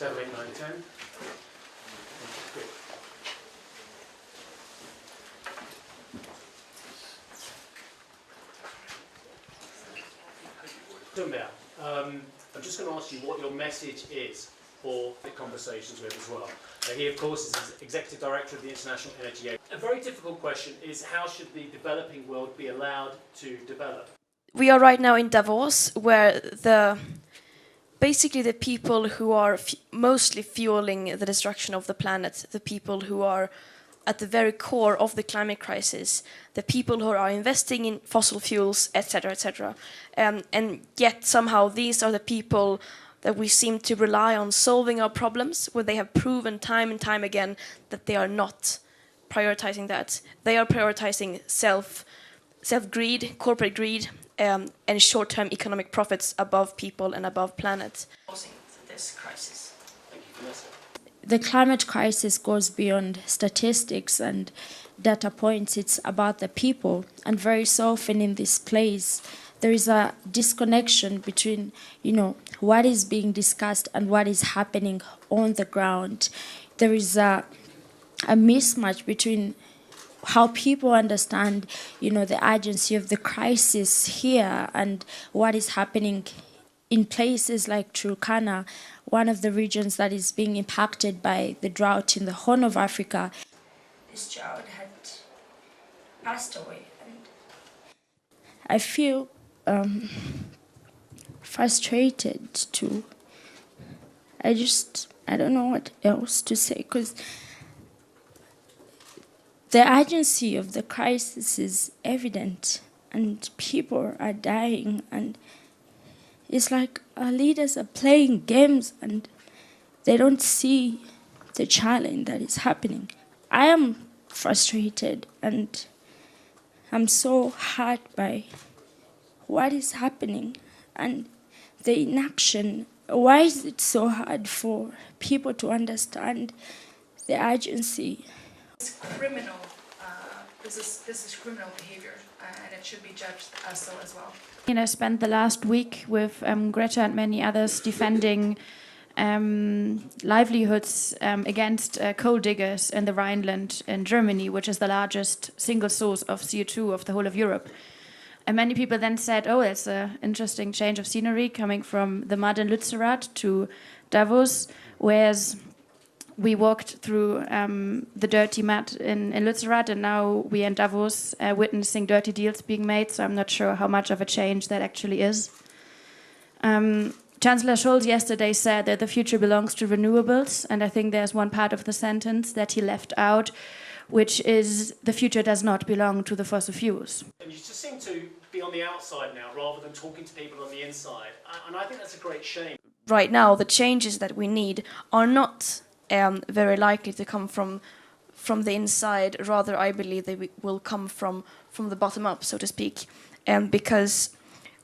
7, 8, 9, 10. Good. Thunberg, I'm just going to ask you what your message is for the conversations with as well. He, of course, is Executive Director of the International Energy Agency. A very difficult question is how should the developing world be allowed to develop? We are right now in Davos, where basically the people who are mostly fueling the destruction of the planet, the people who are at the very core of the climate crisis, the people who are investing in fossil fuels, etc., etc. And yet somehow these are the people that we seem to rely on solving our problems, where they have proven time and time again that they are not prioritizing that. They are prioritizing self-greed, corporate greed, and short-term economic profits above people and above planet. This crisis. Thank you, Vanessa. The climate crisis goes beyond statistics and data points. It's about the people. And very so often in this place, there is a disconnection between, what is being discussed and what is happening on the ground. There is a mismatch between how people understand, the urgency of the crisis here and what is happening in places like Turkana, one of the regions that is being impacted by the drought in the Horn of Africa. This child had passed away, and I feel frustrated too. I don't know what else to say, because the urgency of the crisis is evident and people are dying, and it's like our leaders are playing games and they don't see the challenge that is happening. I am frustrated and I'm so hurt by what is happening and the inaction. Why is it so hard for people to understand the urgency? It's criminal. This is criminal behaviour, and it should be judged as so as well. I spent the last week with Greta and many others defending livelihoods against coal diggers in the Rhineland in Germany, which is the largest single source of CO2 of the whole of Europe. And many people then said, oh, it's an interesting change of scenery coming from the mud in Luetzerath to Davos, whereas we walked through the dirty mud in Luetzerath, and now we're in Davos witnessing dirty deals being made, so I'm not sure how much of a change that actually is. Chancellor Scholz yesterday said that the future belongs to renewables, and I think there's one part of the sentence that he left out, which is the future does not belong to the fossil fuels. And you just seem to be on the outside now rather than talking to people on the inside, and I think that's a great shame. Right now, the changes that we need are not very likely to come from the inside. Rather, I believe they will come from the bottom up, so to speak, because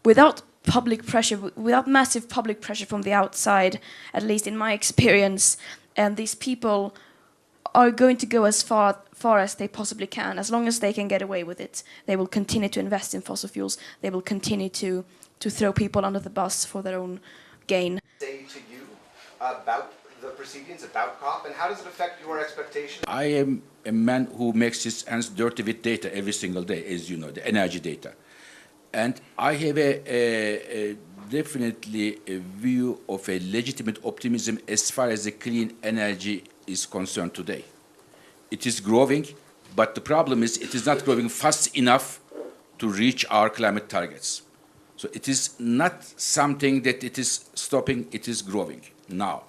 without public pressure, without massive public pressure from the outside, at least in my experience, these people are going to go as far as they possibly can. As long as they can get away with it, they will continue to invest in fossil fuels. They will continue to throw people under the bus for their own gain. Say to you about the proceedings, about COP, and how does it affect your expectations? I am a man who makes his hands dirty with data every single day, as you know, the energy data. And I have definitely a view of a legitimate optimism as far as the clean energy is concerned today. It is growing, but the problem is it is not growing fast enough to reach our climate targets. So it is not something that it is stopping, it is growing now.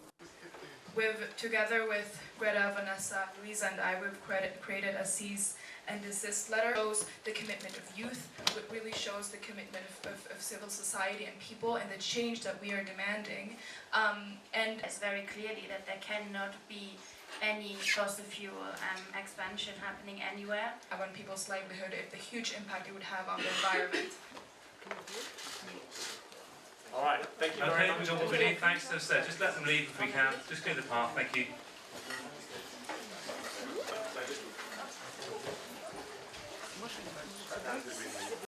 Together with Greta, Vanessa, Luisa and I, we've created a cease and desist letter. It shows the commitment of youth, it really shows the commitment of civil society and people and the change that we are demanding. And it's very clearly that there cannot be any fossil fuel expansion happening anywhere. On people's livelihood, the huge impact it would have on the environment. All right, thank you very much. Okay, we really thanks. Just let them leave if we can. Just clear the path. Thank you.